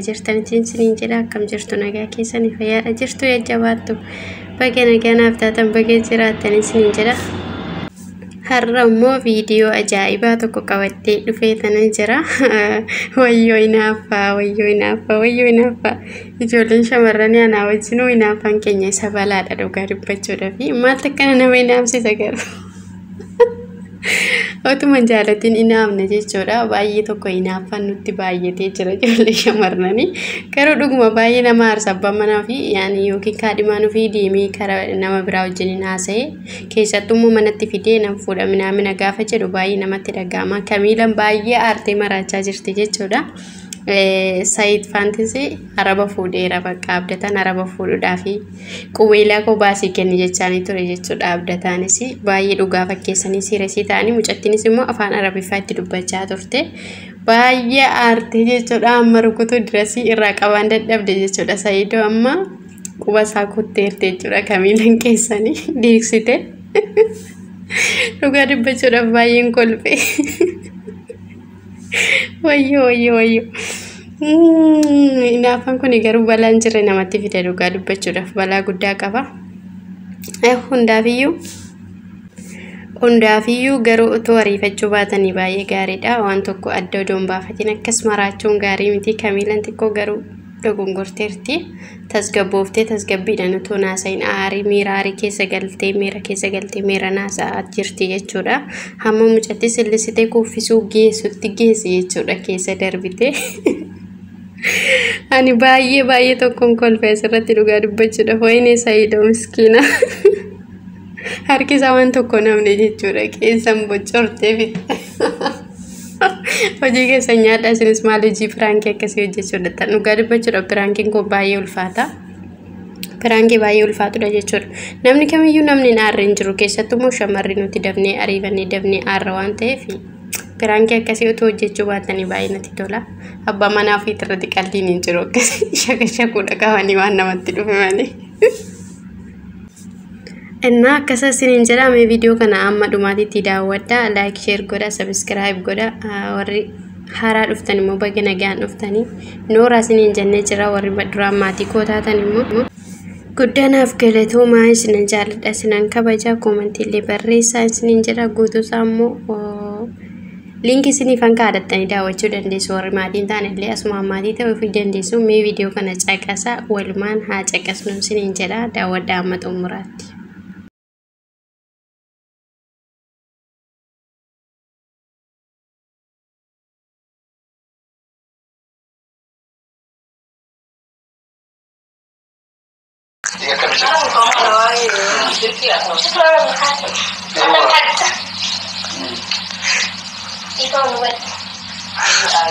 jirtanitiin siniin jedha akkam jirtu nagaa keessanii fayyaadha jirtu jajjabaattu baga nagaanaaf taatan baga jiraatanii siniin jedha har'a immoo viidiyoo ajaa'ibaa tokko qabattee dhufeetanii jira wayyoo inaaffaa ijoolleen shamarranii anaa wajjinuu inaaffaan keenya isa balaadha dhugaa dubbachuudhaaf maaltu akkana nama inaamsisa garuu Otuma jaalatiin inaafna jechuudha baay'ee tokko inaaffan nutti baay'atee jira ijoollee shamarranii garuu dhuguma baay'ee nama aarsabbaan manaa fi yaani yookiin kaadhimaan fi deemee kara nama biraa wajjin haasa'e keessattuu manatti fidee nam fuudha mina gaafa jedhu baay'ee namatti dhaga'ama Kamiilan baay'ee aartee maraachaa jirti jechuudha Said Fantasy araba fuudheera bakka abdataan araba fuudhuudhaa fi qubeelaa koo baasii kenni jechaanii ture jechuudha abdataanis baay'ee dhugaa fakkeessanii siiresii ta'anii mucattiinis immoo afaan arabiffaa itti dubbachaa turte baay'ee aartee jechuudha amma rukutuu dirasii irraa qabaan dadhabde jechuudha Saidoo amma quba isaa kutteerte jechuudha Kamiilan keessanii deeksite dhugaa dubbachuudhaaf baay'een kolfe Wayyo inaafan kun garuu balaan jirre namatti fide dhugaa dubbachuudhaaf balaa guddaa qaba hundaafiyyuu garuu utuu ariifachuu baatanii baay'ee gaariidha waan tokko adda odoon baafatiin akkas maraachuun gaarii miti Kamiilan xiqqoo garuu dogongorteerti tasgabbooftee tasgabbiidhaan utuu naasayin miira keessa galtee miira naasaa jirti jechuudha hamma mucatti sillisitee kuffisuu geessutti geessi jechuudha keessa darbite ani baay'ee tokkoon kolfee asirratti dhugaa dubbachuudha wayinee Saidoo miskiina harkisaa waan tokko namne jechuudha keessan bocortee fitte hojii keessa nyaadha isinis maal hojii piraankii akkasii hojjechuudha dhugaa dubbachuudha piraankiin kun baay'ee ulfaata piraankii baay'ee ulfaatudha jechuudha namni kamiyyuu namni aarre hin jiru keessattuu immoo shamarri nuti dafnee ariifannee dafnee aarra waan ta'eef piraankii akkasii utuu hojjechuu baatanii baay'ee natti tola abbaa manaa fi irratti qalliin hin jiru akkasii shakashakuudha qabanii waan namatti dhufe malee Enna akkasa sinin jedhame video kana amma dhumaatitti daawwadha like share godha subscribe godha warri haaraa dhuftan immoo baga nagaan dhuftanii noora sinin jennee jira warri duraan maatii koo taatan immoo guddanaaf galatoomaa isinan jaalladha isinan kabaja koomantiillee barreessaa isinin jedha guutuusaa immoo linki isiniifan kaadhattanii daawwachuu dandeessu warri maatiin taanillee asuma maatii ta'uu fi dandeessu mee video kana caqasa walumaan haa caqasnu isinin jedha daawwadha amma xumuraatti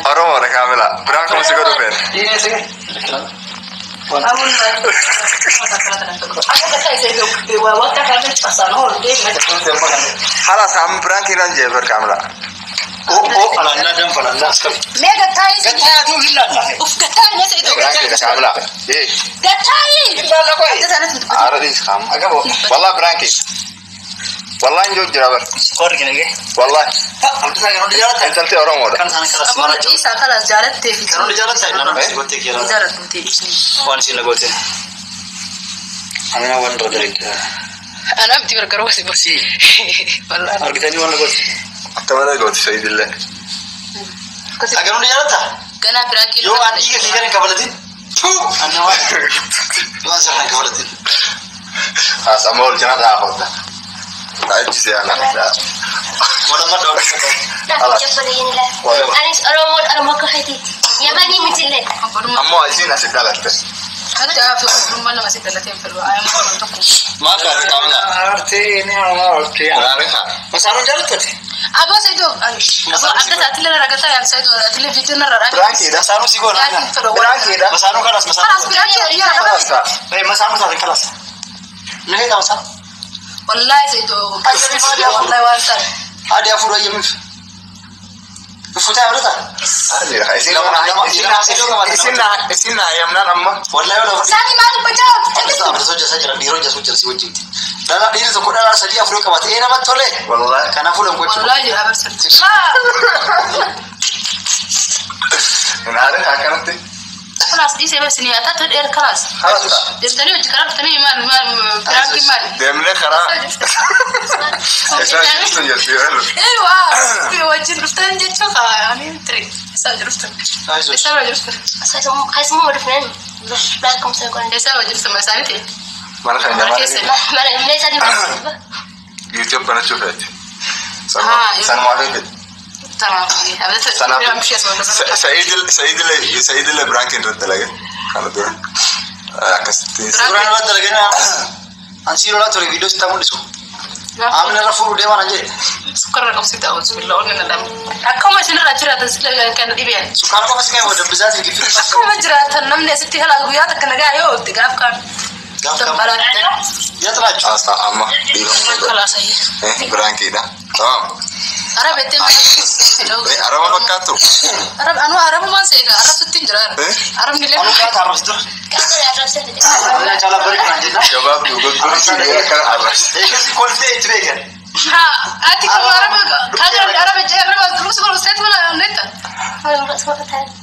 Oromo da Kamila, berang kamu sih kau pen? Ini sih. Halas kamu berang kiran je berkamila. Alana dan falanda sekali. Mega tai sih. Gatai tu hilang lah. Gatai ni sih itu. Berang kita Kamila. Gatai. Hilang lah koi. Ada di kamu. Agak bo. Wallah berang kis. Wallah injok jerabar. Skor gini ke? Wallah. Aku saya kalau di jalan. Entar te orang orang. Kan sana kelas. Apa ni sah kelas jalan teh. Kalau di jalan saya nak mesti gotek jalan. Jalan teh. Wan sih nak gotek. Ana wan rodrik. Anak mesti berkerja masih bersih. Wallah. Harga kita ni wan gotek. Tamana got Saidillah. Agar di jalan tak? Kena pergi. Yo andi ke kiran kabalatin. Tuh, ana wan. Tuan sana kabalatin. Asamol jangan dah hoda. Tak sih anak. Mudah-mudahan doa kita. Alas. Anis Oromo ke hati. Ya bani micile. Ammo asin nasi dalat. Ada apa rumah nama si dalat yang perlu ayam untuk. Maka Kamila. Arti ini arti. Arif. Masarun jalan tadi. Apa saya itu? Apa ada saat ini raga saya saya itu televisi nara. Berangki dah. Masarun sih gua. Berangki dah. Masarun kelas masarun. Kelas berapa ya? Kelas tak. Masarun satu kelas. Nih tak masarun. Wallahi saya itu. Wallahi wasan. Ada yang furu ayam. Futa apa tak? Ada. Isin ayam na amma. Wallahi wala. Sati malu pecah. Betul saja saja di roja suci si wajib. Dalam ini tu kau dah sedia furu kamat. Nama tole. Wallahi. Karena furu kau. Wallahi ya betul. Nara akan tu. خلاص دي سبب سنين أتات الإير خلاص دفتني وجكرا دفتني ما براكي ما دمنا خرا أيوة في وجه دفتني جت خا يعني تري ساجر دفتني ساجر دفتني اسمه ورفنان بلاكم سكون ساجر دفتني مسانتي ما نخلي ما ليس هذا يوتيوب أنا شوفت سنة ما بيبت تمام هذا سعيد اللي برانكين رد لقى أنا دور كستين سوران رد لقينا أنسيرو لا تري فيديو ستامون ديسو عامل رفور ديما نجى سكر رقم 6 بسم الله وننا دم أكمل سنة رجرات تسلق كان ديبيان سكر كم سكين وده بزاف في فيلم أكمل جرات النمل ستي هلا غيات كنا جاي يو تجاف كان يا ترى أصلا أما خلاص هي برانكي ده تمام Arab itu Arab apa katu? Arab masih kan? Arab setting jerar. Arab nilai. Anu kata Arab itu. كذا يا رب سيدي Ya cala beri kerja. Coba dulu sih dia kan Arab. Kasi kualite itu kan. Ha, ati kamu Arab kajar Arab aja Arab terus kalau saya tuh mana neta. أنا بس ما أتعرف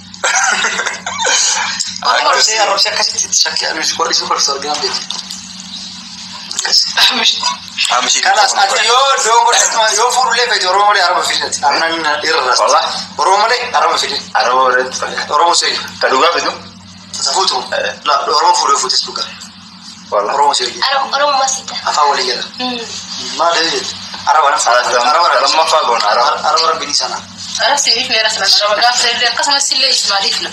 Arab saya kasih sakit anu sekolah sorgan dia. خلاص أتيو دوغور اسمه يوفر لي في روما لي أربعة فيلات أنا إيرلاس والله روما لي أربعة فيلات Arab red. روما سيل Kaduga itu? تفوتوا لا روما فور يفوت اسمه Wallah. روما سيل أروم مسيطة أفاولي كده ما ده أربعة أنا لما فاقون أربعة بني سنة Arab sih ini rasa Arab gak sih dia kasih masih leh Ismail lah.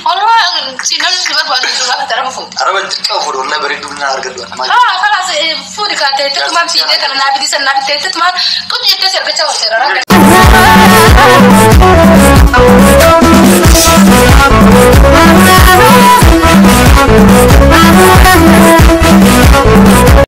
Kalau sih nanti kita buat itu lah Arab food. أربعة كم فور ولا بريد ولا أرجع دوا Ah, kalau food kata itu cuma sih dia karena nabi di sana nabi itu cuma kau dia terus kerja wajar.